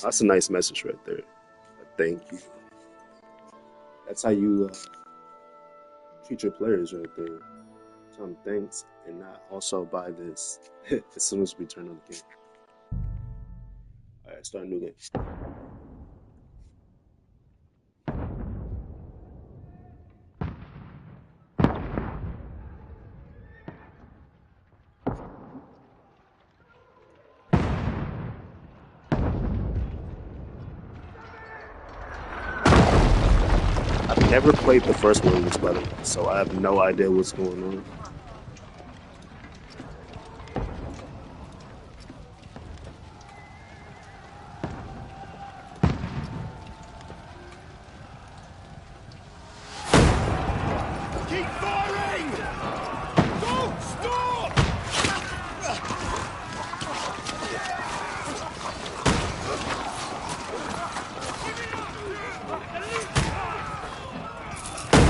That's a nice message right there. Thank you. That's how you treat your players right there. Tell them thanks and not also buy this as soon as we turn on the game. Alright, start a new game. I've never played the first one, by the way, so I have no idea what's going on. Keep firing! Don't stop!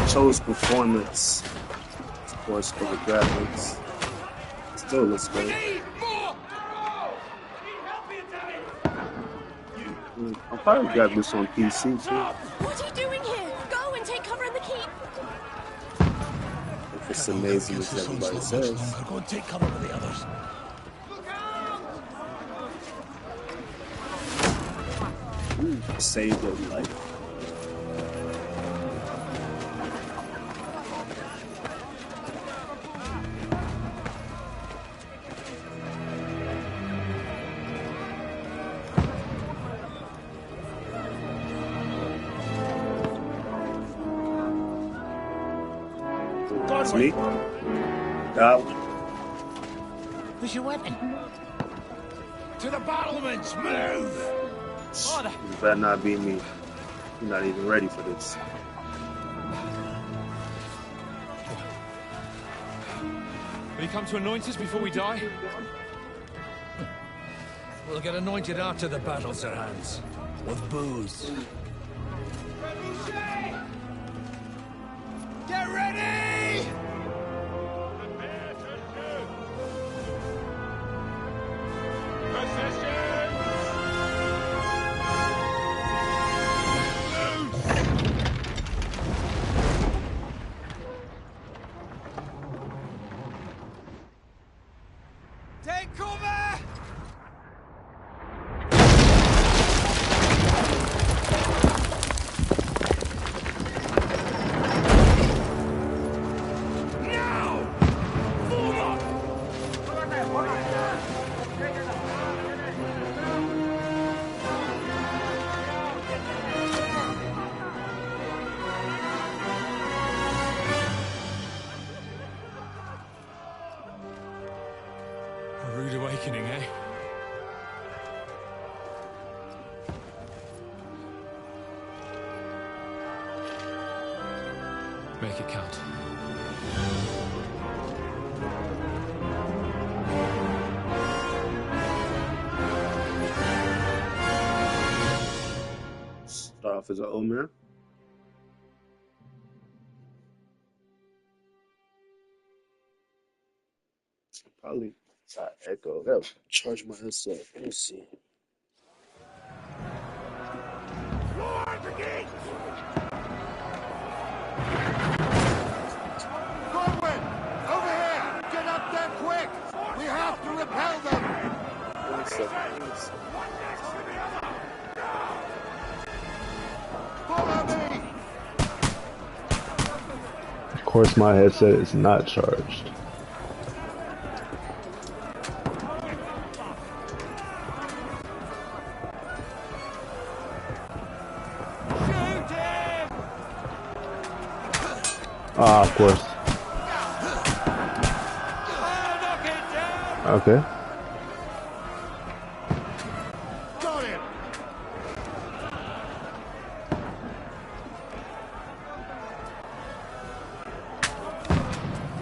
Chose performance, of course, for the graphics. Still looks good. I'll probably grab this on PC too. What are you doing here? Go and take cover in the keep. If it's amazing as everybody says. Go and take cover with the others. Save their life. That's me. That one. Where's your weapon? To the battlements, move! You better not be me. You're not even ready for this. Will you come to anoint us before we die? We'll get anointed after the battle, Sir Hans. With booze. Get ready! Take cover! A rude awakening, eh? Make it count. Start off as an old man. Probably echo. That charge my headset. Let me see. Corwin! Over here! Get up there quick! We have to repel them! 1 second. Follow me! Of course, my headset is not charged. Ah, of course. Okay. Got him!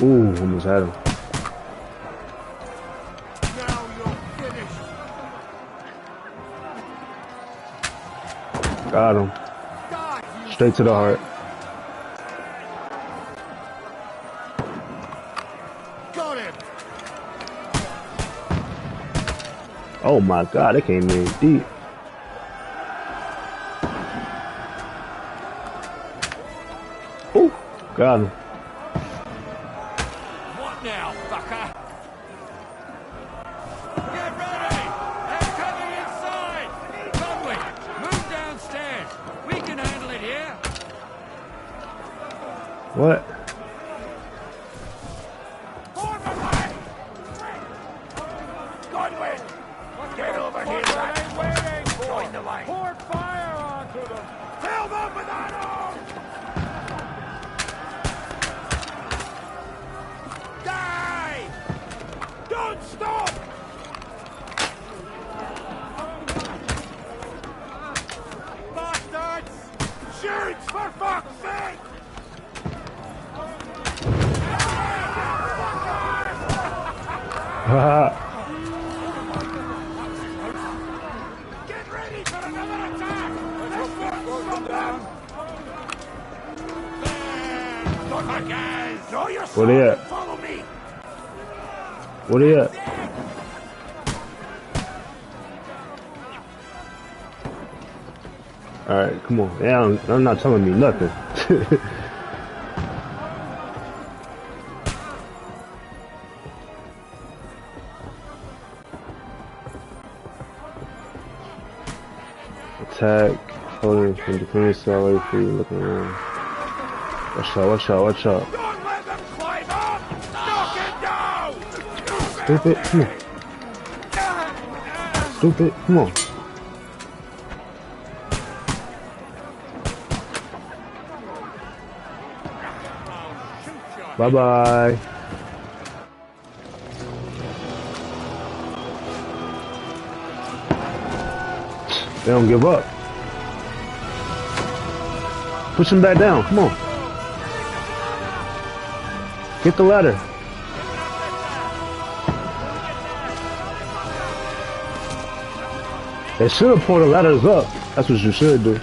Ooh, almost had him. Now you're finished! Got him. Die, you Straight to the heart. got him! Oh my god, it came in deep. Got him. What now, fucker? Get ready! They're coming inside! Conway, move downstairs. We can handle it here. What? Form a line! Conway, get over here, lad. Waiting for? Join the line. Pour fire onto them. Fill them with arrows! Die! Don't stop! Bastards! Shoot, for fuck's sake! Haha. Get ready for another attack! Let's slow down! There! Guys! Draw your Where they sword at? and follow me! What are you at? Alright, come on. Yeah, I'm not telling me nothing. Attack, holding from defending side away for you, looking around. Watch out, watch out, watch out. Don't let them climb up! Knock it down! Stupid, come on. Stupid, come on. Bye bye. They don't give up. Push him back down. Come on. Get the ladder. They should have pulled the ladders up. That's what you should do.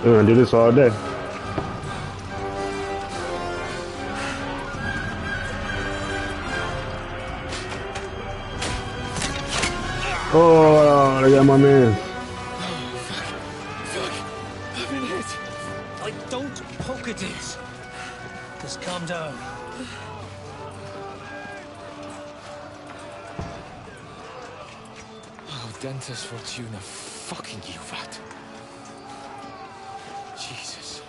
We're gonna do this all day. Oh, they got my man. I've been hit. Like, don't poke at it. Just calm down. Oh, Dentes Fortuna, fucking you, vat. Jesus.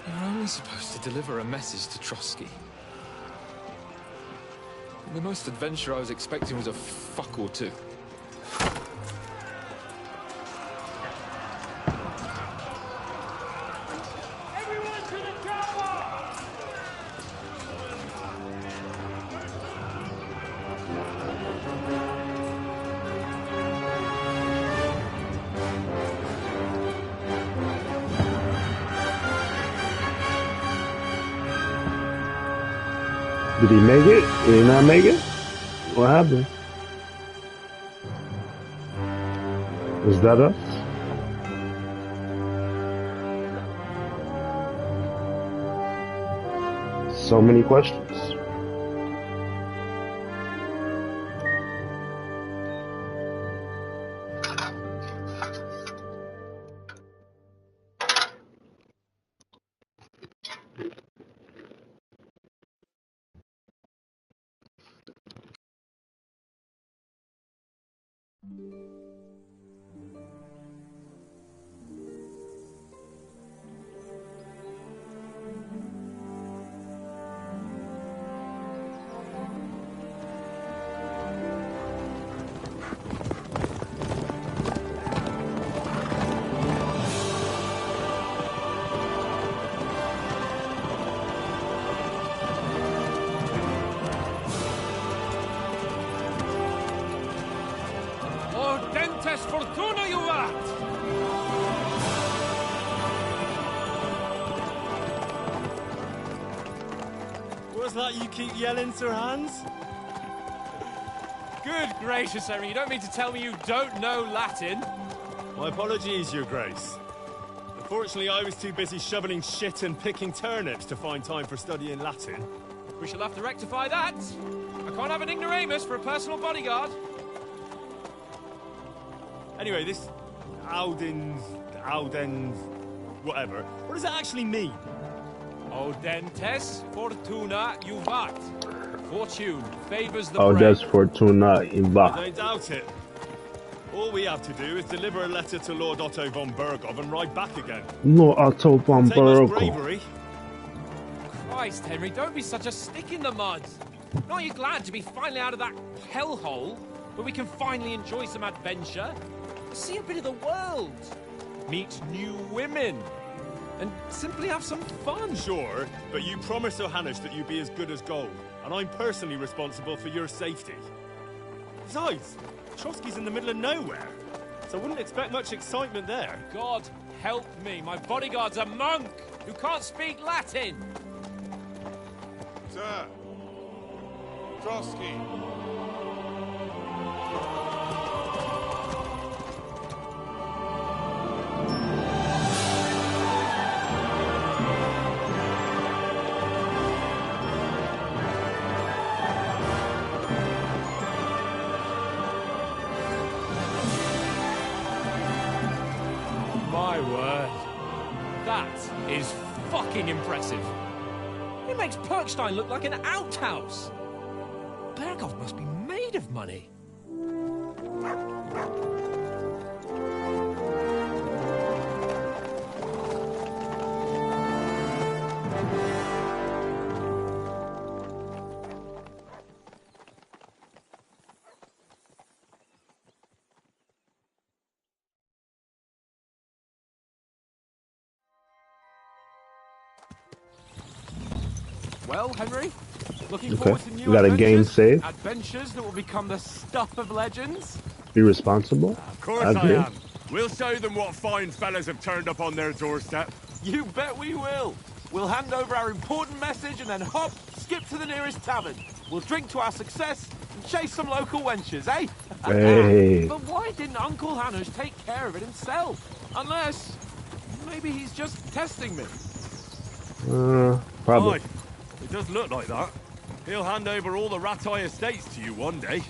You're only supposed to deliver a message to Trotsky. The most adventure I was expecting was a fuck or two. Everyone to the tower! Did he make it? Did he not make it? What happened? Was that us? So many questions. Dentes Fortuna, you vat! What's that you keep yelling, Sir Hans? Good gracious, Henry, you don't mean to tell me you don't know Latin? My apologies, Your Grace. Unfortunately, I was too busy shoveling shit and picking turnips to find time for studying Latin. We shall have to rectify that. I can't have an ignoramus for a personal bodyguard. Anyway, this Audens, whatever. What does it actually mean? Audentes fortuna juvat. Fortune favors the Oh, brave. that's Fortuna I Iva. don't doubt it. All we have to do is deliver a letter to Lord Otto von Bergov and ride back again. No Otto von Take much Bergov. bravery. Christ, Henry, don't be such a stick in the mud. Aren't you glad to be finally out of that hellhole where we can finally enjoy some adventure? See a bit of the world, meet new women, and simply have some fun. Sure, but you promised Johannes that you'd be as good as gold, and I'm personally responsible for your safety. Besides, Trotsky's in the middle of nowhere, so I wouldn't expect much excitement there. God help me, my bodyguard's a monk who can't speak Latin. Sir. Trotsky. My word. That is fucking impressive. It makes Perkstein look like an outhouse. Bergov must be made of money. Well, Henry, looking forward to new You got a game adventures? save. Adventures that will become the stuff of legends? Be responsible. Of course I I agree. am. We'll show them what fine fellas have turned up on their doorstep. You bet we will. We'll hand over our important message and then hop, skip to the nearest tavern. We'll drink to our success and chase some local wenches, eh? Hey. But why didn't Uncle Hanush take care of it himself? Unless, maybe he's just testing me. Probably. Aye, it does look like that. He'll hand over all the Ratai estates to you one day.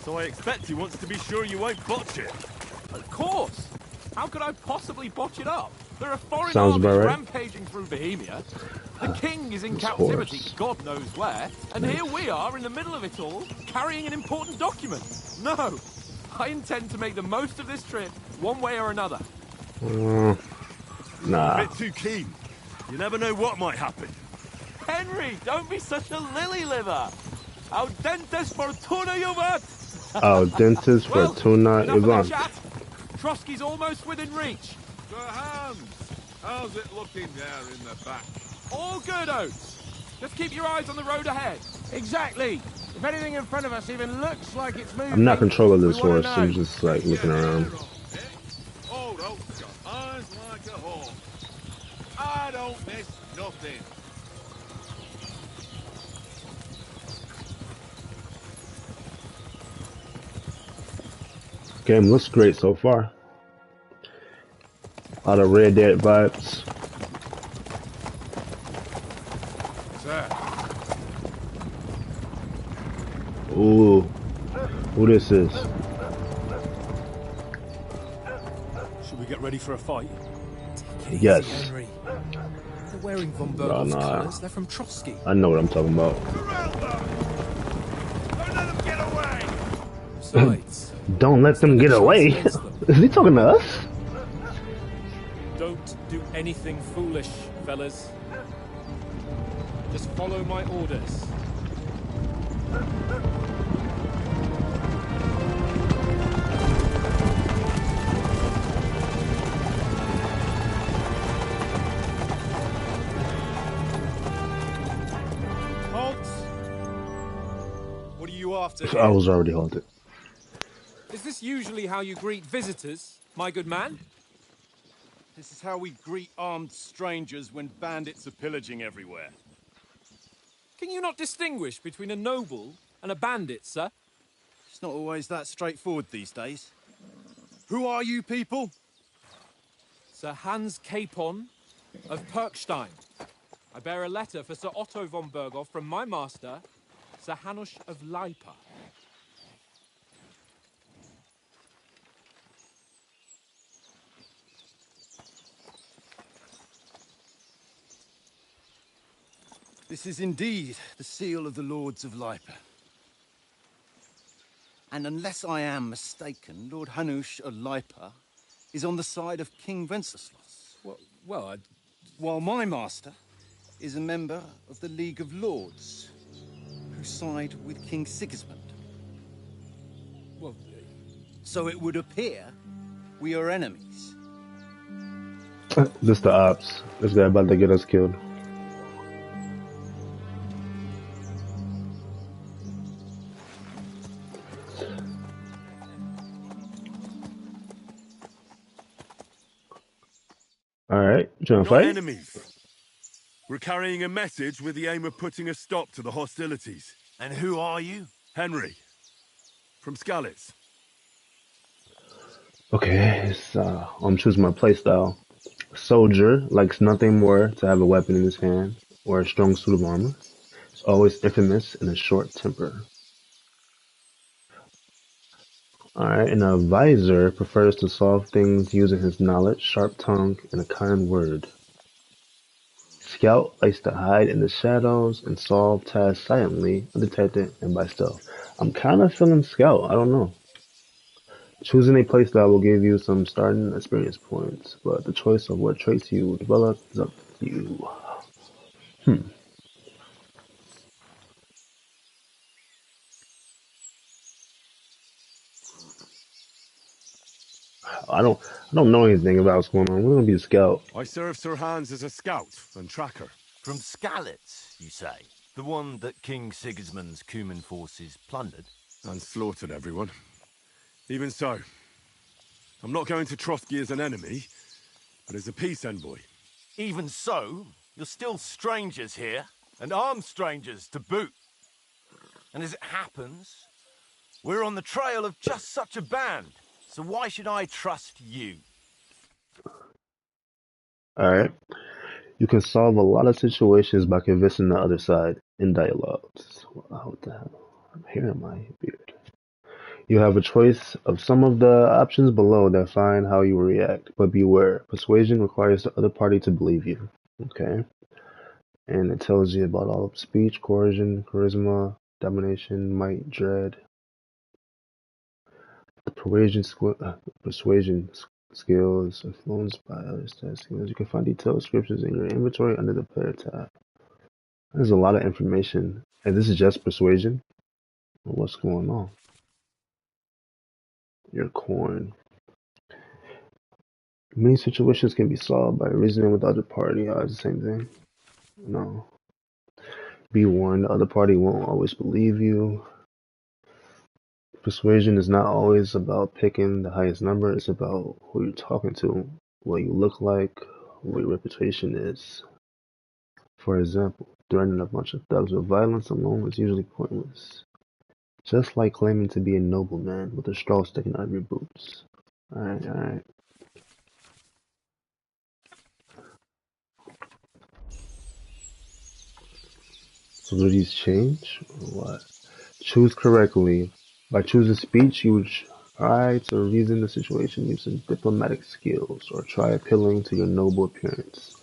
So I expect he wants to be sure you won't botch it. Of course. How could I possibly botch it up? There are foreign Sounds armies about right. rampaging through Bohemia. The king is in This captivity, horse. God knows where, and here we are in the middle of it all, carrying an important document. No, I intend to make the most of this trip, one way or another. A Nah. bit too keen. You never know what might happen. Henry, don't be such a lily-liver. Audentes fortuna juvat. Oh, dentist Well, Fortuna enough of the Ivan. chat. Trotsky's almost within reach. Sir Hans, how's it looking there in the back? All good, Oates. Just keep your eyes on the road ahead. Exactly. If anything in front of us even looks like it's moving, I'm not controlling this we wanna horse. I'm know. just like looking around. Oh, no, got eyes like a hawk. I don't miss nothing. Game looks great so far. A lot of Red Dead vibes. Sir. Ooh. Who this is? Should we get ready for a fight? Yes. Henry. They're wearing von No, Bergov's no. colours. They're from Trotsky. I know what I'm talking about. Surround them! Don't let them get away! Besides, Don't let them get away. Is he talking to us? don't do anything foolish, fellas. Just follow my orders. Halt! What are you after I here? was already halted. Is this usually how you greet visitors, my good man? This is how we greet armed strangers when bandits are pillaging everywhere. Can you not distinguish between a noble and a bandit, sir? It's not always that straightforward these days. Who are you people? Sir Hans Capon of Perkstein. I bear a letter for Sir Otto von Bergov from my master, Sir Hanush of Leipa. This is indeed the seal of the Lords of Lipa. And unless I am mistaken, Lord Hanush of Lipa is on the side of King Wenceslas. While my master is a member of the League of Lords, who side with King Sigismund. Well, so it would appear we are enemies. This the ops. This guy about to get us killed. Alright, you trying to fight? Enemies. We're carrying a message with the aim of putting a stop to the hostilities. And who are you? Henry. From Skalitz. Okay, I'm choosing my playstyle. Soldier likes nothing more to have a weapon in his hand or a strong suit of armor. Is always infamous in a short temper. Alright, an advisor prefers to solve things using his knowledge, sharp tongue, and a kind word. Scout likes to hide in the shadows and solve tasks silently, undetected, and by stealth. I'm kind of feeling Scout, I don't know. Choosing a playstyle will give you some starting experience points, but the choice of what traits you develop is up to you. I don't know anything about what's going on. We're gonna be a scout. I serve Sir Hans as a scout and tracker. From Skalitz, you say? The one that King Sigismund's Cuman forces plundered? And slaughtered everyone. Even so, I'm not going to Trotsky as an enemy, but as a peace envoy. Even so, you're still strangers here, and armed strangers to boot. And as it happens, we're on the trail of just such a band, so why should I trust you? Alright. You can solve a lot of situations by convincing the other side in dialogues. What the hell? I'm hearing my beard. You have a choice of some of the options below that define how you will react, but beware. Persuasion requires the other party to believe you. Okay? And it tells you about all of speech, coercion, charisma, domination, might, dread. The persuasion skills influenced by other stat skills. You can find detailed descriptions in your inventory under the player tab. There's a lot of information. And this is just persuasion? What's going on? Your coin. Many situations can be solved by reasoning with the other party. Oh, it's the same thing. No. Be warned, the other party won't always believe you. Persuasion is not always about picking the highest number. It's about who you're talking to, what you look like, what your reputation is. For example, threatening a bunch of thugs with violence alone is usually pointless. Just like claiming to be a nobleman with a straw sticking out of your boots. Alright. So do these change or what? Choose correctly. By choosing speech, you would try to reason the situation using diplomatic skills or try appealing to your noble appearance.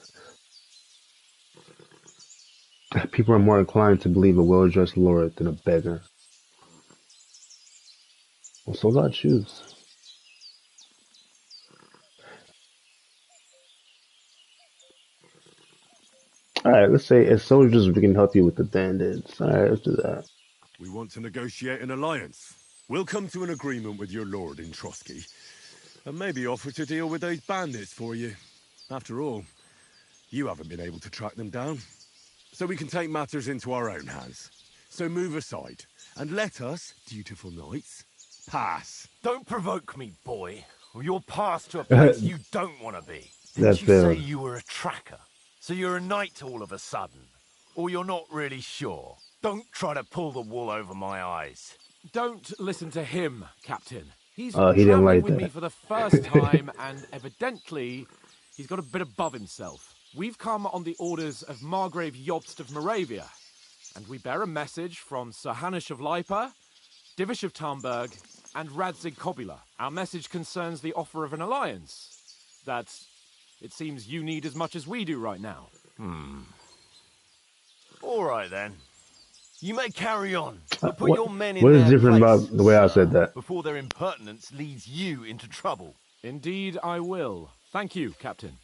People are more inclined to believe a well-dressed lord than a beggar. Well, so gotta choose. Alright, let's say as soldiers we can help you with the bandits. Alright, let's do that. We want to negotiate an alliance. We'll come to an agreement with your lord in Trotsky, and maybe offer to deal with those bandits for you. After all, you haven't been able to track them down. So we can take matters into our own hands. So move aside, and let us, dutiful knights, pass. Don't provoke me, boy, or you'll pass to a place you don't want to be. Didn't you say you were a tracker? So you're a knight all of a sudden? Or you're not really sure? Don't try to pull the wool over my eyes. Don't listen to him, Captain. He's he didn't like with that. me for the first time, and evidently, he's got a bit above himself. We've come on the orders of Margrave Jobst of Moravia, and we bear a message from Sir Hanush of Lipa, Divish of Tarnberg, and Radzig Kobula. Our message concerns the offer of an alliance that it seems you need as much as we do right now. All All right, then. You may carry on, but put your men in what is their different place, about the way I said that? before their impertinence leads you into trouble. Indeed, I will. Thank you, Captain.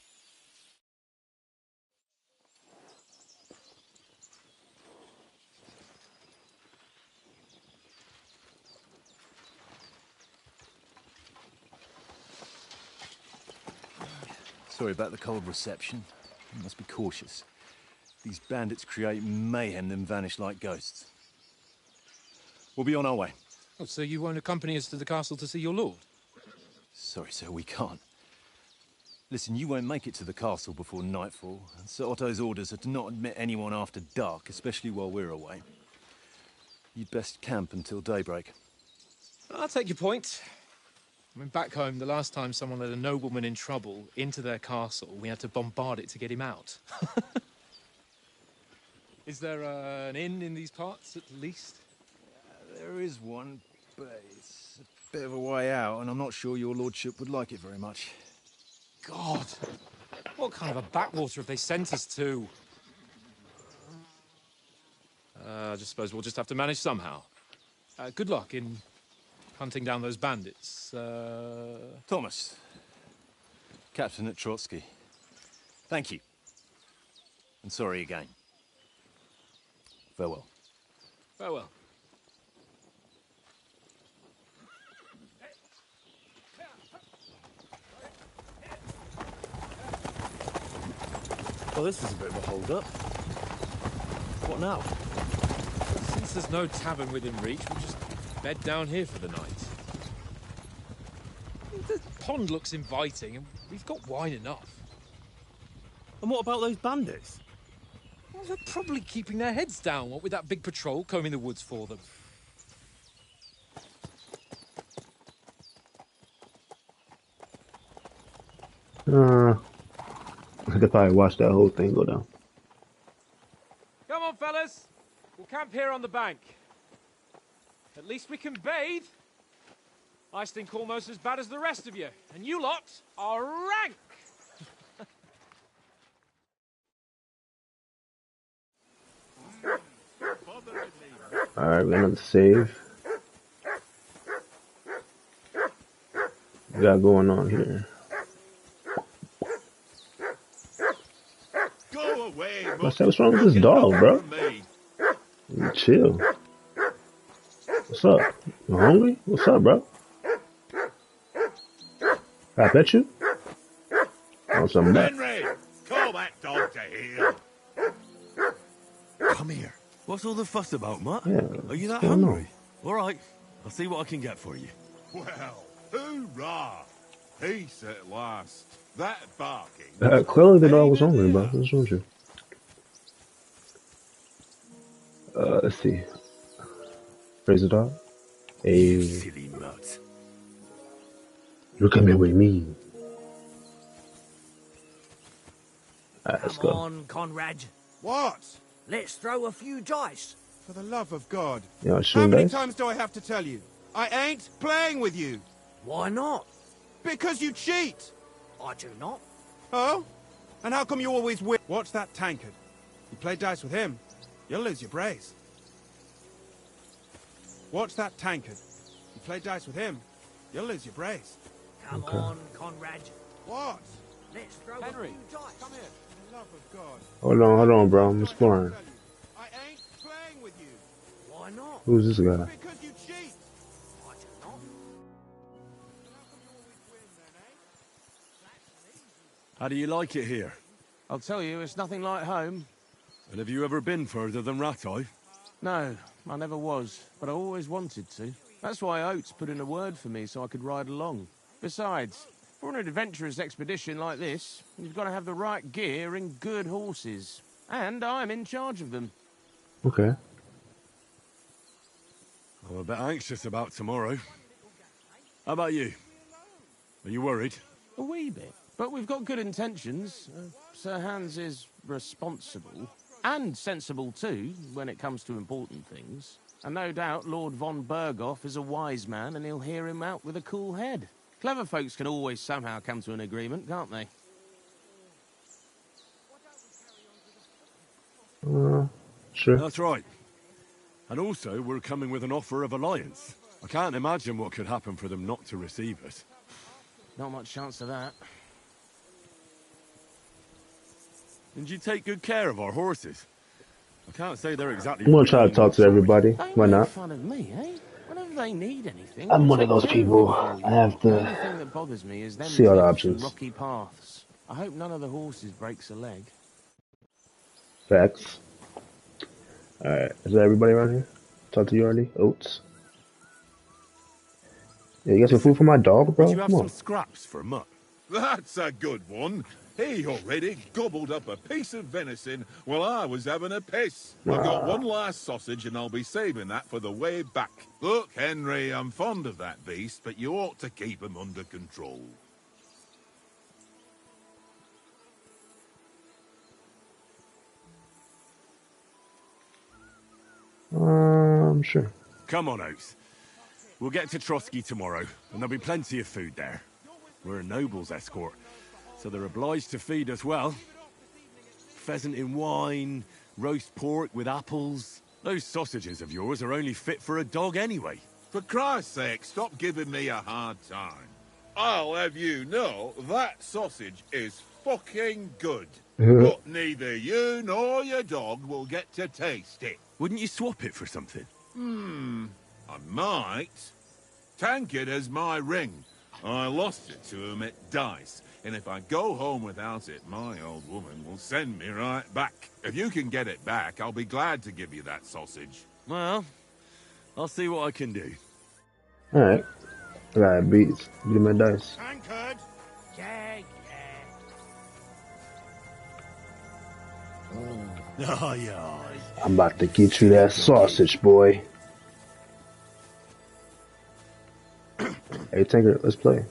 Sorry about the cold reception. You must be cautious. These bandits create mayhem, then vanish like ghosts. We'll be on our way. Oh, so you won't accompany us to the castle to see your lord? Sorry, sir, we can't. Listen, you won't make it to the castle before nightfall, and Sir Otto's orders are to not admit anyone after dark, especially while we're away. You'd best camp until daybreak. I'll take your point. I mean, back home, the last time someone led a nobleman in trouble into their castle, we had to bombard it to get him out. Is there an inn in these parts, at least? There is one, but it's a bit of a way out, and I'm not sure your lordship would like it very much. God! What kind of a backwater have they sent us to? I just suppose we'll just have to manage somehow. Good luck in hunting down those bandits. Thomas, Captain at Trotsky. Thank you. And sorry again. Farewell. Farewell. Well, this is a bit of a hold-up. What now? Since there's no tavern within reach, we'll just bed down here for the night. The pond looks inviting, and we've got wine enough. And what about those bandits? Well, they're probably keeping their heads down, what with that big patrol combing the woods for them. I could probably watch that whole thing go down. Come on, fellas. We'll camp here on the bank. At least we can bathe. I stink almost as bad as the rest of you, and you lot are rank. Alright, we're gonna save. What we got going on here? Go away, What's wrong with this dog, bro? Chill. What's up? You hungry? What's up, bro? I bet you. Want some nuts? Henry, call that dog to heel. Come here. What's all the fuss about, Matt? Yeah, Are you that what's going hungry? All right. I'll see what I can get for you. Well, hoorah! Peace at last. That barking. Clearly the dog was hungry, bro. What's wrong with you? Let's see. Praise the dog. Hey. Silly mutt. You're coming with me. Alright, let's go. Come on, Conrad. What? Let's throw a few dice. For the love of God. You know, How shooting many dice? times do I have to tell you? I ain't playing with you. Why not? Because you cheat. I do not. Oh? And how come you always win? Watch that tankard. You play dice with him, you'll lose your brace. Watch that tankard. You play dice with him, you'll lose your brace. Come on, Conrad. What? Let's throw Henry, a few dice. Come here. For the love of God. Hold on, bro. I'm exploring. I ain't playing with you. Why not? Who's this guy? Because you cheat. I do not. How do you like it here? I'll tell you, it's nothing like home. And have you ever been further than Rattay? No, I never was, but I always wanted to. That's why Oates put in a word for me so I could ride along. Besides, for an adventurous expedition like this, you've got to have the right gear and good horses. And I'm in charge of them. Okay. I'm a bit anxious about tomorrow. How about you? Are you worried? A wee bit. But we've got good intentions. Sir Hans is responsible. And sensible too, when it comes to important things. And no doubt Lord von Berghoff is a wise man and he'll hear him out with a cool head. Clever folks can always somehow come to an agreement, can't they? sure? That's right. And also, we're coming with an offer of alliance. I can't imagine what could happen for them not to receive us. Not much chance of that. And you take good care of our horses. I can't say they're exactly I'm gonna try to reeling talk with to joy. everybody. Don't Why make not? fun of me, eh? Whenever they need anything, I'm I'll one of take those care of them people. for I you. have The only to thing that bothers me is them see all the cliffs and options. rocky paths. I hope none of the horses breaks a leg. Facts. Alright, is that everybody around here? Talk to you already? Oats. Yeah, you got some food for my dog, Would bro? you have Come some on. scraps for a mutt? That's a good one. He already gobbled up a piece of venison while I was having a piss. I've got one last sausage and I'll be saving that for the way back. Look, Henry, I'm fond of that beast, but you ought to keep him under control. Sure. Come on, Oaks. We'll get to Trotsky tomorrow, and there'll be plenty of food there. We're a noble's escort, so they're obliged to feed us well. Pheasant in wine, roast pork with apples. Those sausages of yours are only fit for a dog anyway. For Christ's sake, stop giving me a hard time. I'll have you know that sausage is fucking good. But neither you nor your dog will get to taste it. Wouldn't you swap it for something? I might. Tankard has my ring. I lost it to him at dice, and if I go home without it, my old woman will send me right back. If you can get it back, I'll be glad to give you that sausage. Well, I'll see what I can do. Alright. I got beats. Give me my dice. Tankard! Yeah. Oh, yeah. I'm about to get you that sausage, boy. Hey, Tinker, let's play.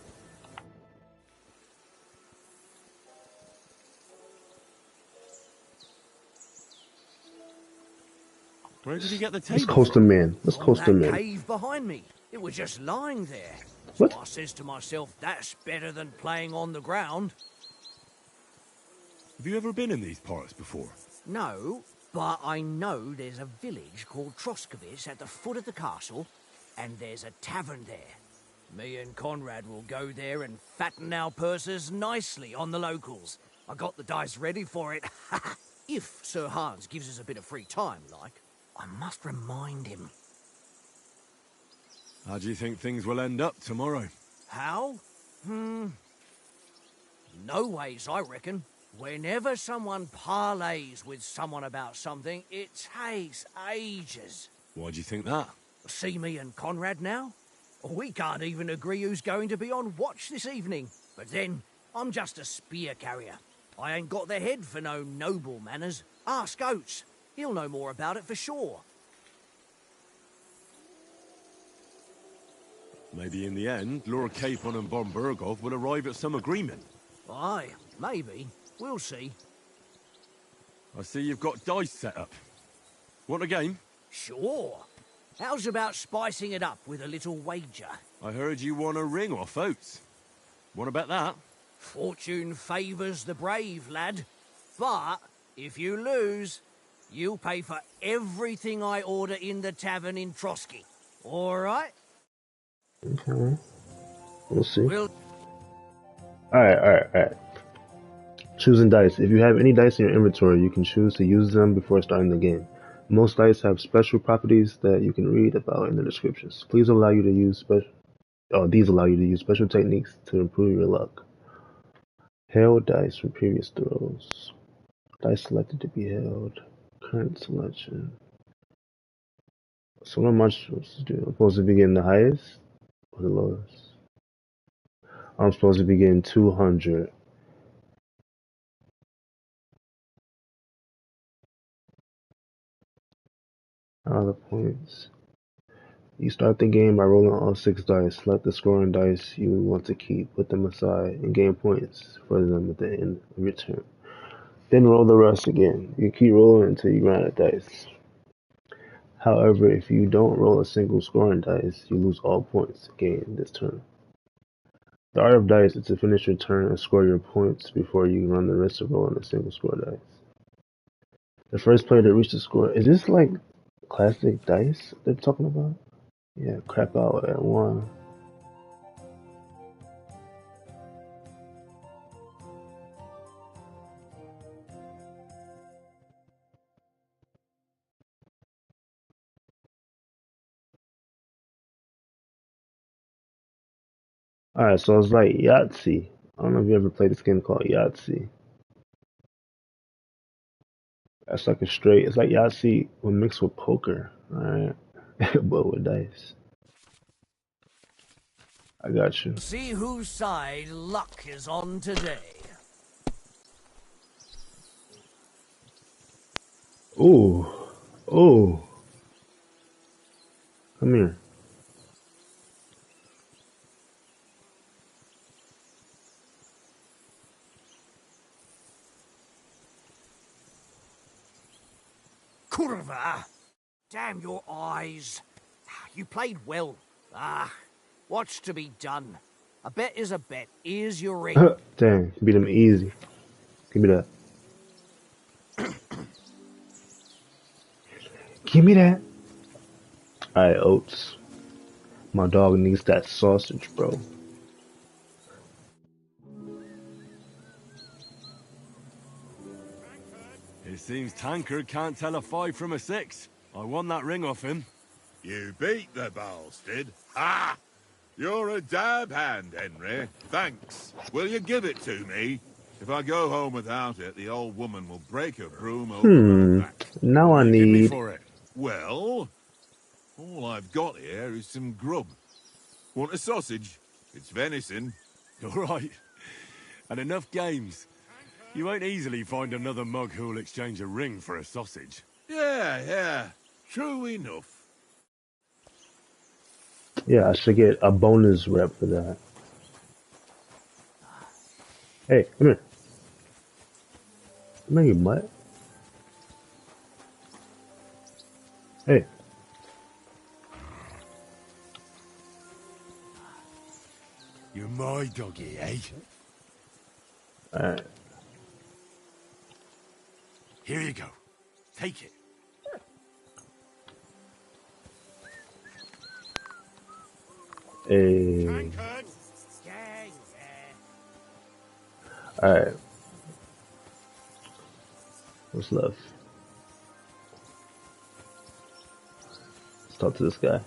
Where did you get the table Let's coast him in. Let's coast him That in. cave behind me. It was just lying there. What? So I says to myself, that's better than playing on the ground. Have you ever been in these parts before? No, but I know there's a village called Troskovic at the foot of the castle, and there's a tavern there. Me and Conrad will go there and fatten our purses nicely on the locals. I got the dice ready for it. If Sir Hans gives us a bit of free time, like, I must remind him. How do you think things will end up tomorrow? How? No ways, I reckon. Whenever someone parleys with someone about something, it takes ages. Why do you think that? See me and Conrad now? We can't even agree who's going to be on watch this evening. But then, I'm just a spear carrier. I ain't got the head for no noble manners. Ask Oates. He'll know more about it for sure. Maybe in the end, Lord Capon and Von Burgov will arrive at some agreement. Aye, maybe. We'll see. I see you've got dice set up. Want a game? Sure. How's about spicing it up with a little wager? I heard you won a ring off Oates. Want to bet that? Fortune favours the brave, lad. But if you lose, you'll pay for everything I order in the tavern in Trotsky. All right? Okay. We'll see. Alright. Choosing dice. If you have any dice in your inventory, you can choose to use them before starting the game. Most dice have special properties that you can read about in the descriptions. These allow you to use special techniques to improve your luck. Held dice from previous throws. Dice selected to be held. Current selection. So what am I supposed to do? I'm supposed to be getting the highest or the lowest? I'm supposed to be getting 200. Out of points. You start the game by rolling all 6 dice. Select the scoring dice you want to keep, put them aside, and gain points for them at the end of your turn. Then roll the rest again. You keep rolling until you run out of dice. However, if you don't roll a single scoring dice, you lose all points gained this turn. The art of dice is to finish your turn and score your points before you run the risk of rolling a single score dice. The first player to reach the score. Is this like classic dice they're talking about? Yeah, crap out at 1. Alright, so it's like Yahtzee. I don't know if you ever played this game called Yahtzee. That's like it's like Yahtzee when mixed with poker, alright? But with dice. I got you. See whose side luck is on today. Ooh. Ooh. Come here. Kurva! Damn your eyes. You played well. What's to be done? A bet is a bet. Here's your ring. Dang, beat him easy. Give me that. Give me that. Alright, Oats. My dog needs that sausage, bro. It seems Tankard can't tell a 5 from a 6. I won that ring off him. You beat the bastard. Ah! You're a dab hand, Henry. Thanks. Will you give it to me? If I go home without it, the old woman will break her broom over my back. Now I need... Give me for it. Well, all I've got here is some grub. Want a sausage? It's venison. All right. And enough games. You won't easily find another mug who'll exchange a ring for a sausage. Yeah. True enough. Yeah, I should get a bonus rep for that. Hey, come here. Come here, you mutt. Hey. You're my doggy, eh? Alright. Here you go. Take it. Hey. Alright. What's left? Let's talk to this guy.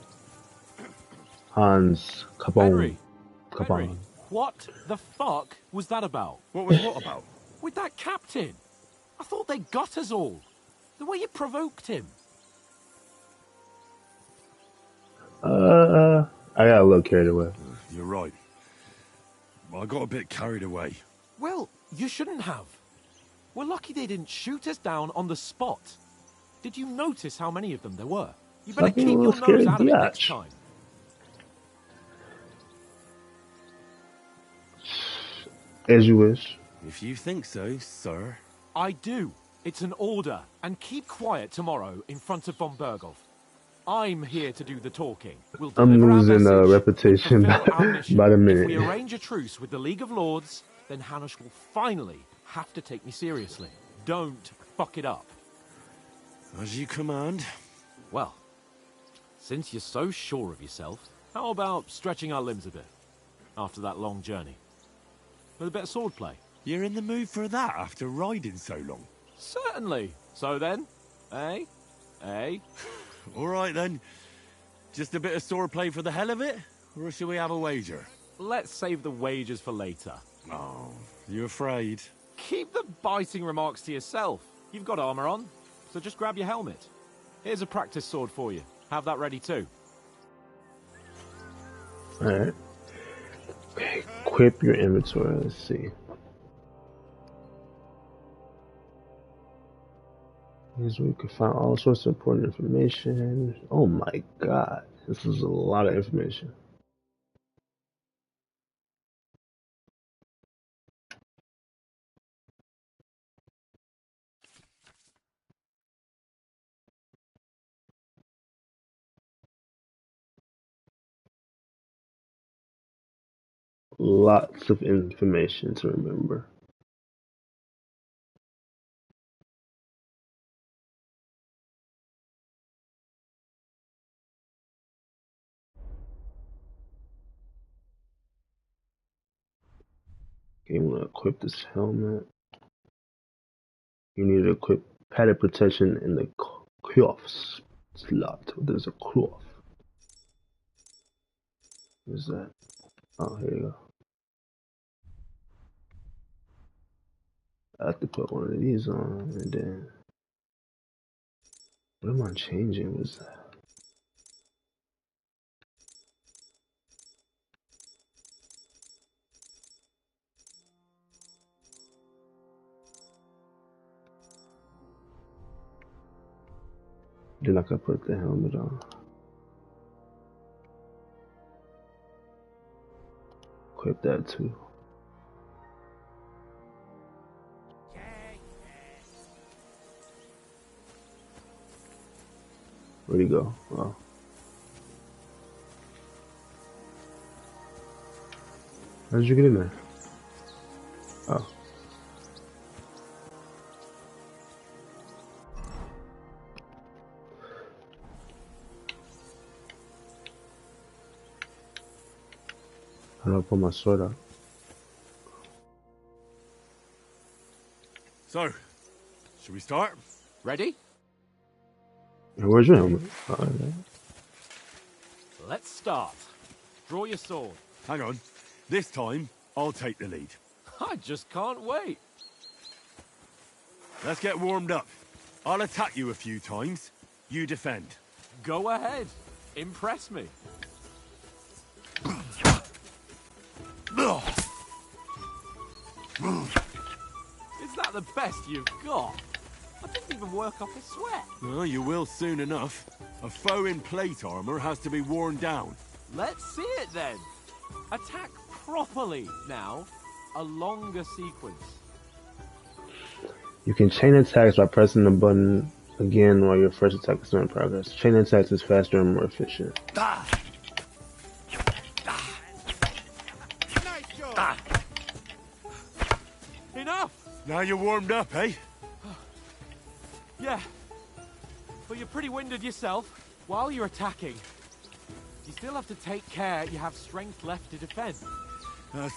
Hans Capone. Henry. Capone. Henry, what the fuck was that about? What was what about? With that captain. I thought they got us all. The way you provoked him. I got a little carried away. You're right. I got a bit carried away. Well, you shouldn't have. We're lucky they didn't shoot us down on the spot. Did you notice how many of them there were? You better keep your nose out of it next time. As you wish. If you think so, sir. I do. It's an order. And keep quiet tomorrow in front of von Berghoff. I'm here to do the talking. We'll I'm losing our reputation by the minute. If we arrange a truce with the League of Lords, then Hanush will finally have to take me seriously. Don't fuck it up. As you command. Well, since you're so sure of yourself, how about stretching our limbs a bit after that long journey? With a bit of swordplay. You're in the mood for that after riding so long? Certainly. So then, eh? All right then. Just a bit of swordplay for the hell of it? Or shall we have a wager? Let's save the wagers for later. Oh, you afraid? Keep the biting remarks to yourself. You've got armor on, so just grab your helmet. Here's a practice sword for you. Have that ready too. Alright. Equip your inventory. Let's see. Here's where you can find all sorts of important information. Oh my god. This is a lot of information. Lots of information to remember. You want to equip this helmet. You need to equip padded protection in the cloth slot. There's a cloth. What is that? Oh, here you go. I have to put one of these on, and then what am I changing? What is that? Then I can put the helmet on. Equip that too. Where'd he go? Oh. How did you get in there? Oh. How do I pull my sword out? So, should we start? Ready? Where's your helmet? Oh, okay. Let's start. Draw your sword. Hang on. This time, I'll take the lead. I just can't wait. Let's get warmed up. I'll attack you a few times. You defend. Go ahead. Impress me. Is that the best you've got? I didn't even work up a sweat. Well, you will soon enough. A foe in plate armor has to be worn down. Let's see it then. Attack properly now. A longer sequence. You can chain attacks by pressing the button again while your first attack is still in progress. Chain attacks is faster and more efficient. Enough! Now you're warmed up, eh? Yeah. But you're pretty winded yourself. While you're attacking, you still have to take care you have strength left to defend.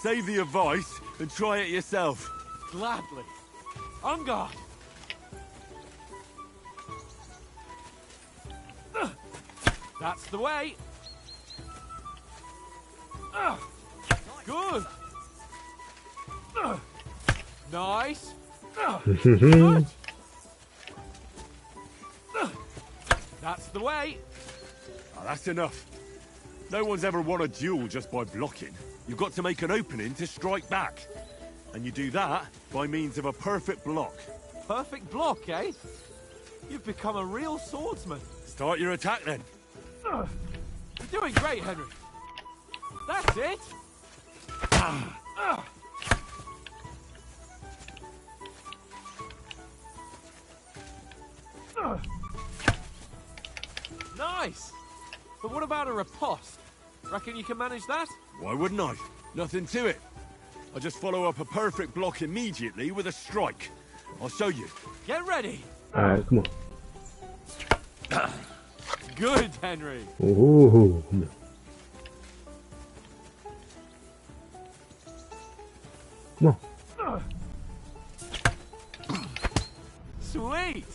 Save the advice and try it yourself. Gladly. On guard. That's the way. Good. Nice. Good. That's the way. Oh, that's enough. No one's ever won a duel just by blocking. You've got to make an opening to strike back. And you do that by means of a perfect block. Perfect block, eh? You've become a real swordsman. Start your attack then. You're doing great, Henry. That's it. Nice. But what about a riposte? Reckon you can manage that? Why wouldn't I? Nothing to it. I just follow up a perfect block immediately with a strike. I'll show you. Get ready. Alright, come on. Good, Henry. Ooh. Come on. Sweet.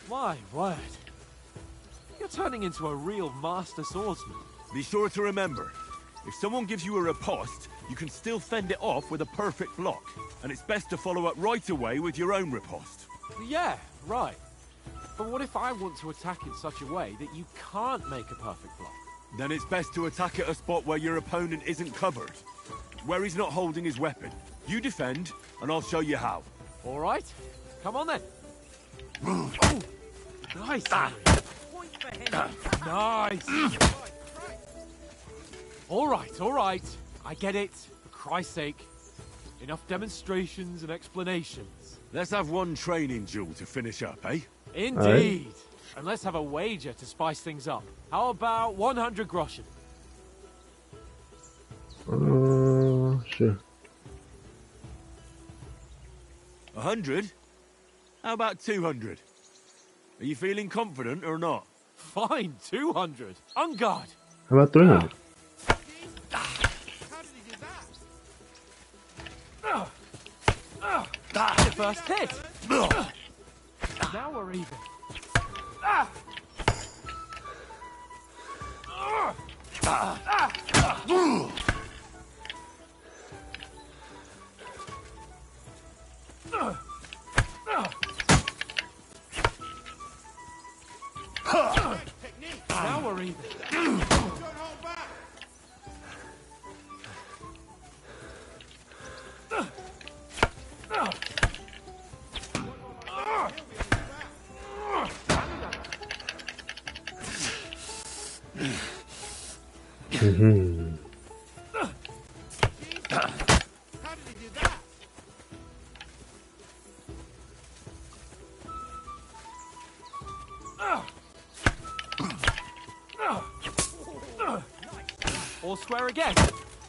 My word. You're turning into a real master swordsman. Be sure to remember, if someone gives you a riposte, you can still fend it off with a perfect block. And it's best to follow up right away with your own riposte. Yeah, right. But what if I want to attack in such a way that you can't make a perfect block? Then it's best to attack at a spot where your opponent isn't covered. Where he's not holding his weapon. You defend, and I'll show you how. All right. Come on then. Oh, nice. Nice. All right. I get it. For Christ's sake. Enough demonstrations and explanations. Let's have one training duel to finish up, eh? Indeed. And let's have a wager to spice things up. How about 100 groschen? Sure. 100? How about 200? Are you feeling confident or not? Fine, 200. On guard. How about 300? first hit. Now we're even. Now we're even. All square again.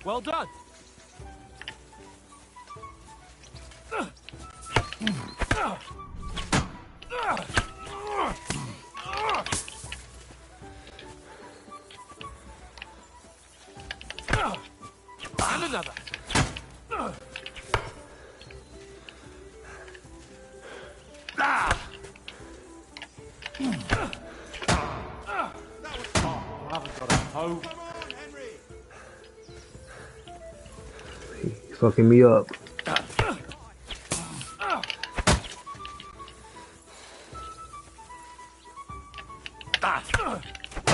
Well done. And another. I haven't got a hope. He's fucking me up.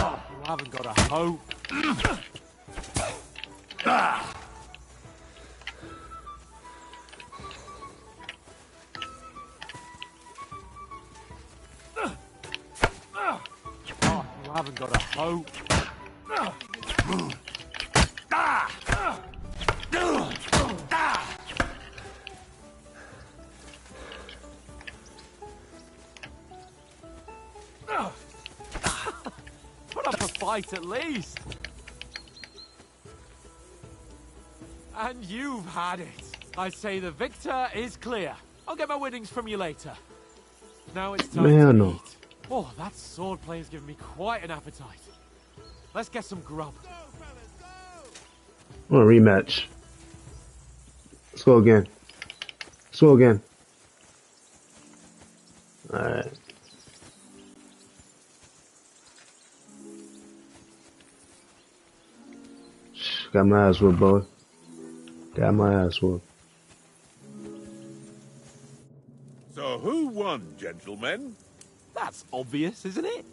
You haven't got a hope. You haven't got a hope. Put up a fight at least. And you've had it. I say the victor is clear. I'll get my winnings from you later. Now it's time to eat. Oh, that sword play has given me quite an appetite. Let's get some grub. I want a rematch. Let's go again. Let's go again. Alright. Got my ass whooped, boy. Got my ass whooped. So who won, gentlemen? That's obvious, isn't it?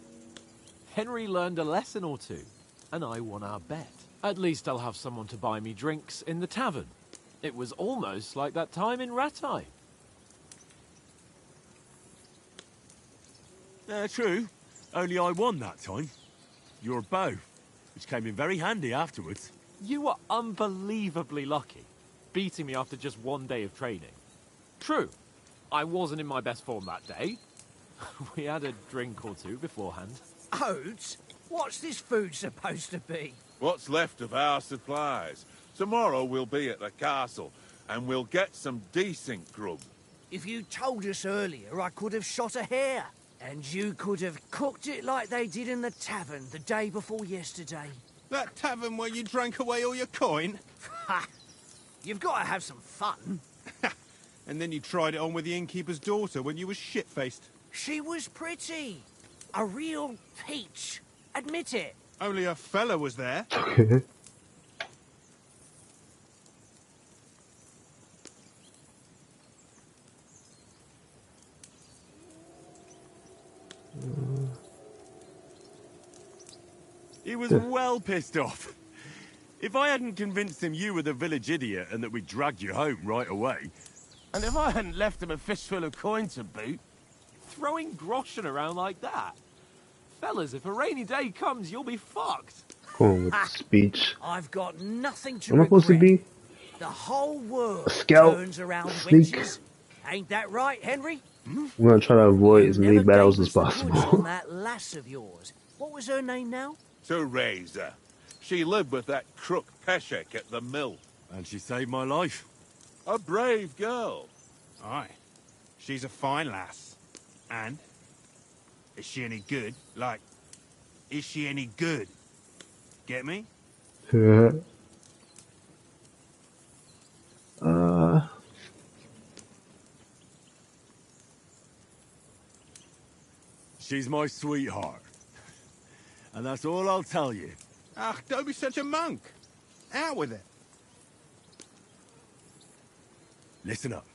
Henry learned a lesson or two, and I won our bet. At least I'll have someone to buy me drinks in the tavern. It was almost like that time in Rattay. True. Only I won that time. Your bow, which came in very handy afterwards. You were unbelievably lucky, beating me after just one day of training. True, I wasn't in my best form that day. We had a drink or two beforehand. Oats? What's this food supposed to be? What's left of our supplies. Tomorrow we'll be at the castle, and we'll get some decent grub. If you told us earlier, I could have shot a hare. And you could have cooked it like they did in the tavern the day before yesterday. That tavern where you drank away all your coin? Ha! You've got to have some fun. And then you tried it on with the innkeeper's daughter when you were shit-faced. She was pretty. A real peach. Admit it. Only a fella was there. He was well pissed off. If I hadn't convinced him you were the village idiot and that we dragged you home right away... And if I hadn't left him a fistful of coin to boot... Throwing groschen around like that? Fellas, if a rainy day comes, you'll be fucked. Go on with speech. I've got nothing to Am I supposed to be The whole world a scout? turns around Sneak? wenches. Ain't that right, Henry? I'm gonna try to avoid as many battles as On possible. that lass of yours. What was her name now? Teresa. She lived with that crook Peshek at the mill. And she saved my life. A brave girl. Aye. She's a fine lass. And? Is she any good? Like, is she any good? Get me? she's my sweetheart. And that's all I'll tell you. Ah, don't be such a monk. Out with it. Listen up.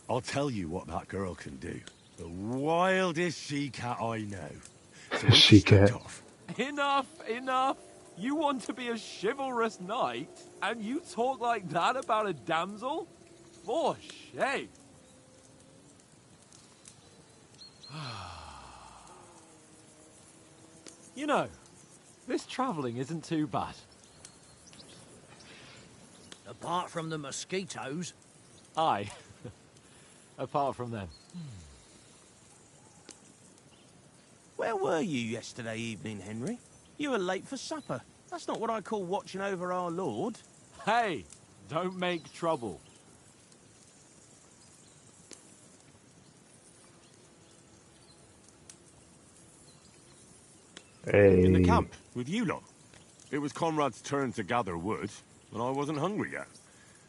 I'll tell you what that girl can do. The wildest she-cat I know. So when she's She-cat. stepped off, Enough, enough. You want to be a chivalrous knight, and you talk like that about a damsel? For shame. You know, this travelling isn't too bad. Apart from the mosquitoes. Aye. Apart from them. Where were you yesterday evening, Henry? You were late for supper. That's not what I call watching over our Lord. Hey, don't make trouble. Hey. in the camp with you lot. It was Conrad's turn to gather wood, and I wasn't hungry yet.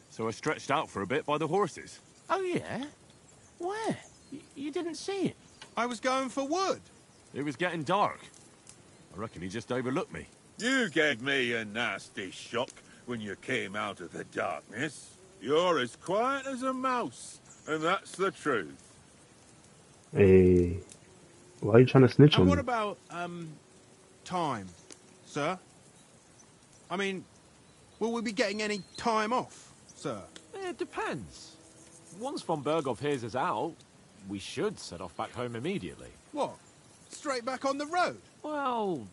So I stretched out for a bit by the horses. Oh, yeah? Where? You didn't see it? I was going for wood. It was getting dark. I reckon he just overlooked me. You gave me a nasty shock when you came out of the darkness. You're as quiet as a mouse, and that's the truth. Hey. Why are you trying to snitch on And me? what about, time, sir? I mean, will we be getting any time off, sir? It depends. Once von Berghoff hears us out, we should set off back home immediately. What? Straight back on the road? Well,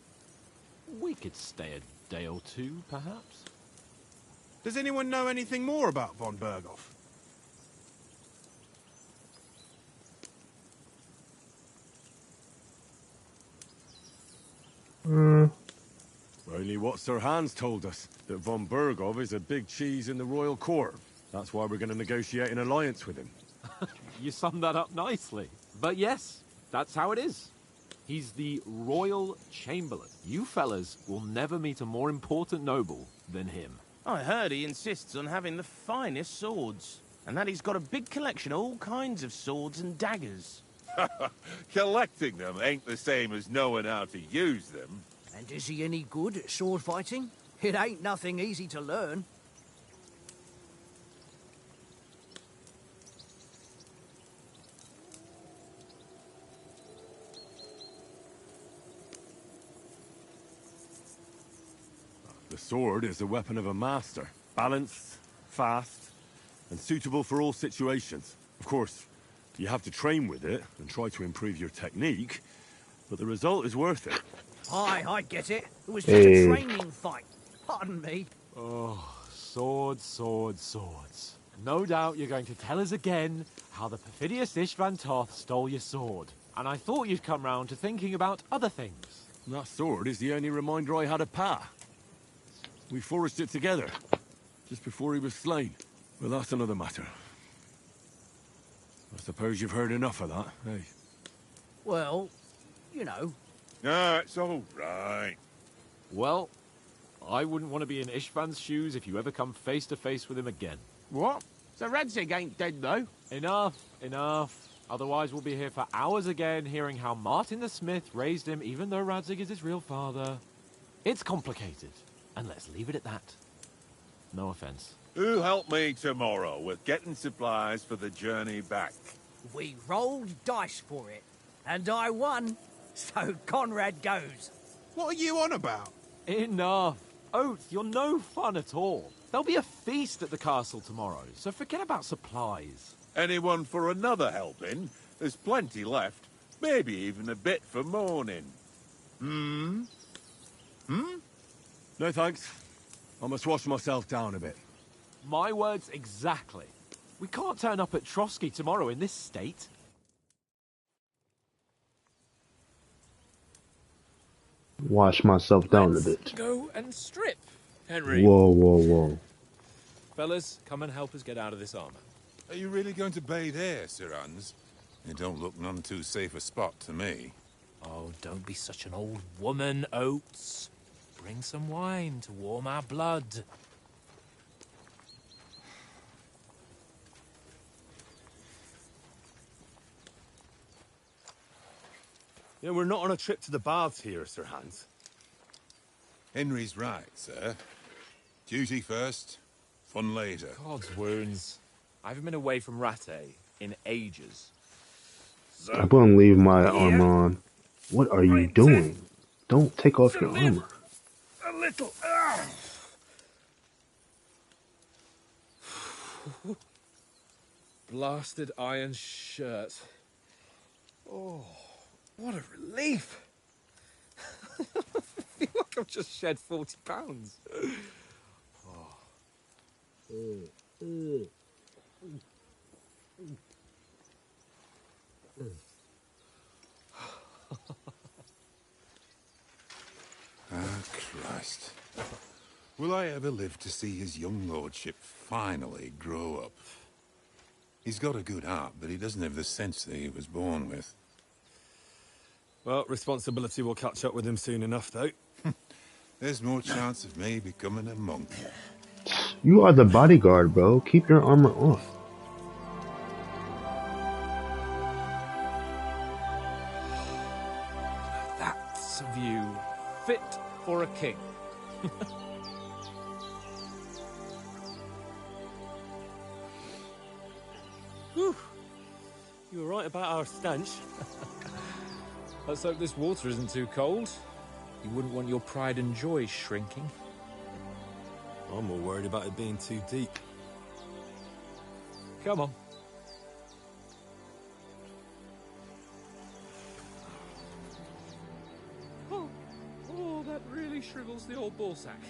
we could stay a day or two, perhaps. Does anyone know anything more about von Berghoff? Only what Sir Hans told us, that von Berghoff is a big cheese in the royal court. That's why we're going to negotiate an alliance with him. You summed that up nicely. But yes, that's how it is. He's the royal chamberlain. You fellas will never meet a more important noble than him. I heard he insists on having the finest swords, and that he's got a big collection of all kinds of swords and daggers. Collecting them ain't the same as knowing how to use them. And is he any good at sword fighting? It ain't nothing easy to learn. The sword is the weapon of a master. Balanced, fast, and suitable for all situations. Of course, you have to train with it and try to improve your technique, but the result is worth it. Aye, I get it. It was just a training fight. Pardon me. Oh, swords, swords, swords. No doubt you're going to tell us again how the perfidious Istvan Toth stole your sword. And I thought you'd come round to thinking about other things. That sword is the only reminder I had of Pa. We forged it together, just before he was slain. But that's another matter. I suppose you've heard enough of that, eh? Well, you know. No, it's all right. Well, I wouldn't want to be in Istvan's shoes if you ever come face to face with him again. What? So Radzig ain't dead, though? Enough, enough. Otherwise we'll be here for hours again hearing how Martin the Smith raised him even though Radzig is his real father. It's complicated, and let's leave it at that. No offense. Who helped me tomorrow with getting supplies for the journey back? We rolled dice for it, and I won. So Conrad goes. What are you on about? Enough. Oates, you're no fun at all. There'll be a feast at the castle tomorrow, so forget about supplies. Anyone for another helping? There's plenty left. Maybe even a bit for morning. No thanks. I must wash myself down a bit. My words exactly. We can't turn up at Trotsky tomorrow in this state. Wash myself down a bit. Go and strip, Henry. Whoa, whoa, whoa. Fellas, come and help us get out of this armor. Are you really going to bathe here, Sir Hans? It don't look none too safe a spot to me. Oh, don't be such an old woman, Oates. Bring some wine to warm our blood. Yeah, we're not on a trip to the baths here, Sir Hans. Henry's right, sir. Duty first, fun later. God's wounds. I haven't been away from Rattay in ages. So, I'm gonna leave my armor on. What are you doing? Don't take off your armor. A little. Blasted iron shirt. Oh, what a relief. I feel like I've just shed 40 pounds. Ah, Christ. Will I ever live to see his young lordship finally grow up? He's got a good heart, but he doesn't have the sense that he was born with. Well, responsibility will catch up with him soon enough, though. There's more chance of me becoming a monk. You are the bodyguard, bro. Keep your armor off. That's a view fit for a king. Whew. You were right about our stench. Let's hope this water isn't too cold. You wouldn't want your pride and joy shrinking. I'm more worried about it being too deep. Come on. Oh, that really shrivels the old ball sack.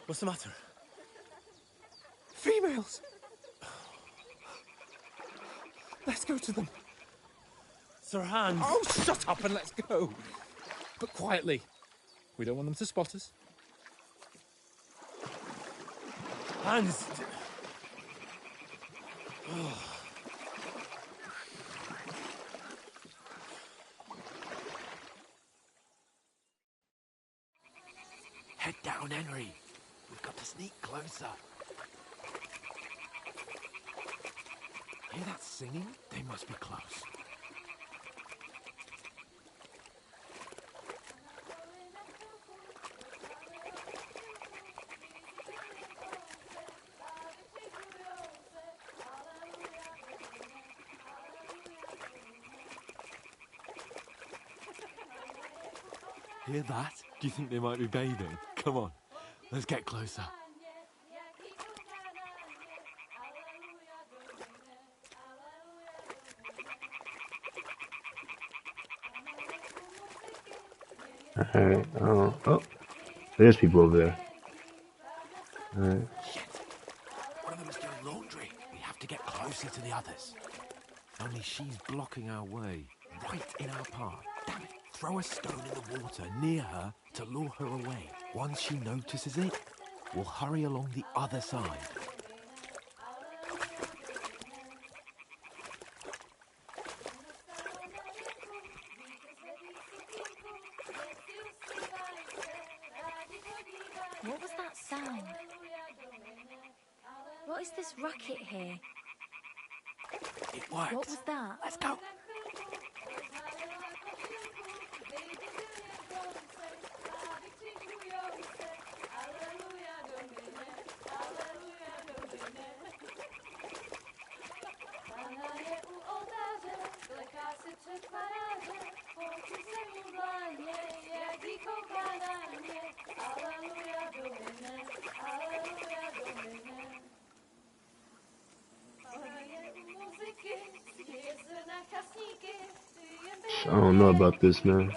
What's the matter? Females! Let's go to them. Sir Hans! Oh, shut up and let's go. But quietly. We don't want them to spot us. Hans! Head down, Henry. We've got to sneak closer. Hear that singing? They must be close. Hear that? Do you think they might be bathing? Come on, let's get closer. Alright, oh, there's people over there. Alright. Shit! One of them is doing laundry. We have to get closer to the others. Only she's blocking our way, right in our path. Damn it! Throw a stone in the water near her to lure her away. Once she notices it, we'll hurry along the other side. What was that sound? What is this racket here? It works. What was that? Let's go. I don't know about this, man.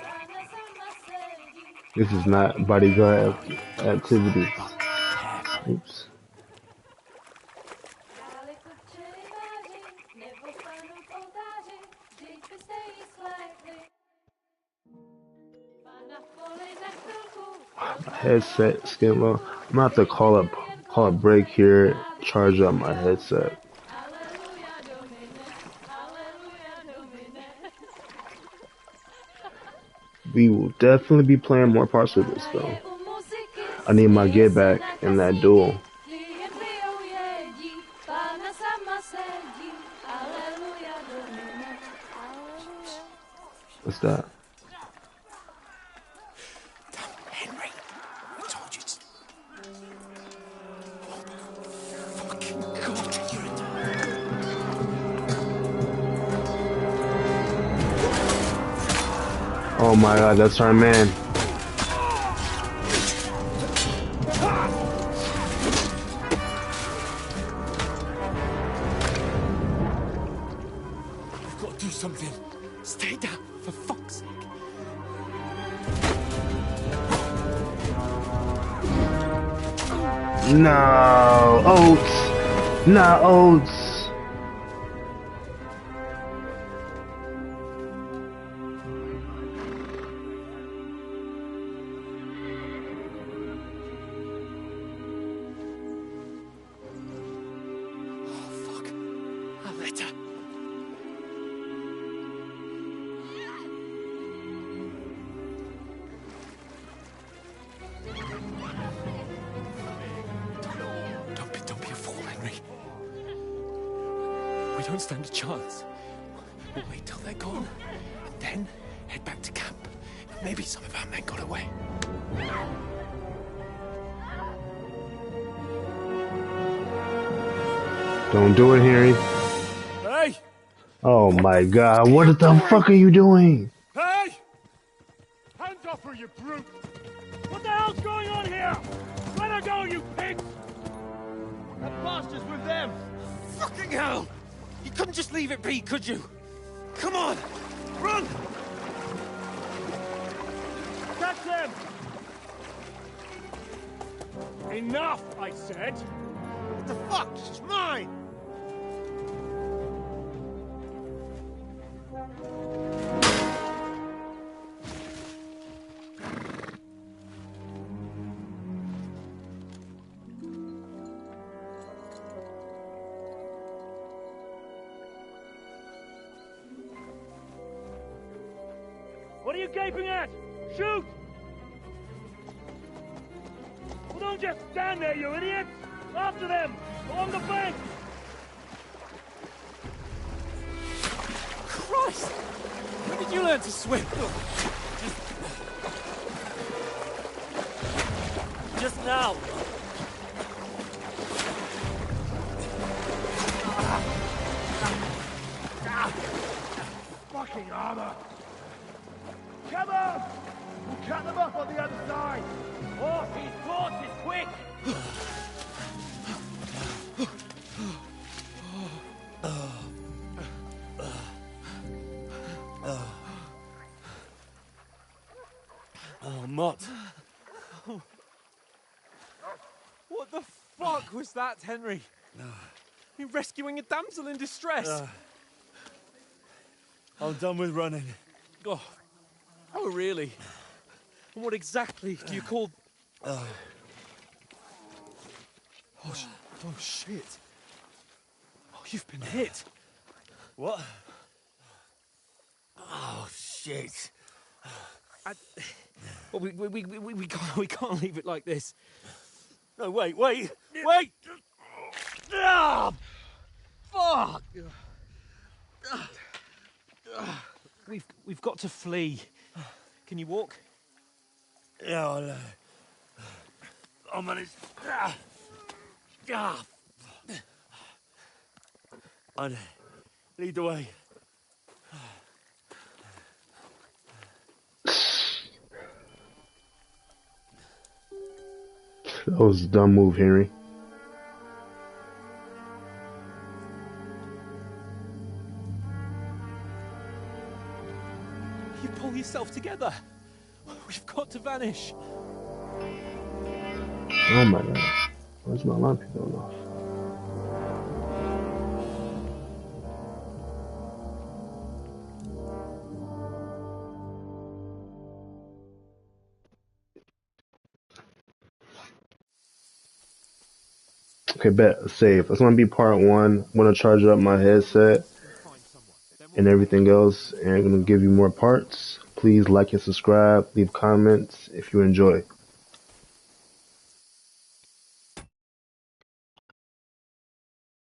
This is not bodyguard activity. Oops. My headset's getting low. I'm gonna have to call a break here, charge up my headset. We will definitely be playing more parts of this though. I need my get back in that duel. What's that? Henry, I told you to... Fucking God, you're Oh my God, that's our man. We've got to do something. Stay down, for fuck's sake. No, Oates. Nah, Oates. Don't be a fool, Henry. We don't stand a chance. We'll wait till they're gone, and then head back to camp. Maybe some of our men got away. Don't do it, Henry. Hey! Oh my God, what the fuck are you doing? Hey! Hands off her, you brute! What the hell's going on here? Let her go, you pigs! That bastard's with them! Fucking hell! You couldn't just leave it be, could you? Come on! Run! Catch them! Enough, I said! What the fuck? She's mine! What are you gaping at? Shoot! Well, don't just stand there, you idiots! After them! Along the bank! Christ! When did you learn to swim? Just now! Fucking armor! Come on! We'll cut them off on the other side! Oh, these horses, quick! Oh, Mott. What the fuck was that, Henry? You're rescuing a damsel in distress. I'm done with running. Oh, really? And what exactly do you call... Oh, shit. Oh, you've been hit. What? Oh, shit. Well, we can't leave it like this. No, wait! Ah, fuck! We've got to flee. Can you walk? Yeah, I'll manage. I'd lead the way. That was a dumb move, Henry. You pull yourself together. We've got to vanish. Oh my God. Where's my lamp going off? Okay, bet. Save. That's gonna be part one. I'm gonna charge up my headset and everything else, and I'm gonna give you more parts. Please like and subscribe. Leave comments if you enjoy.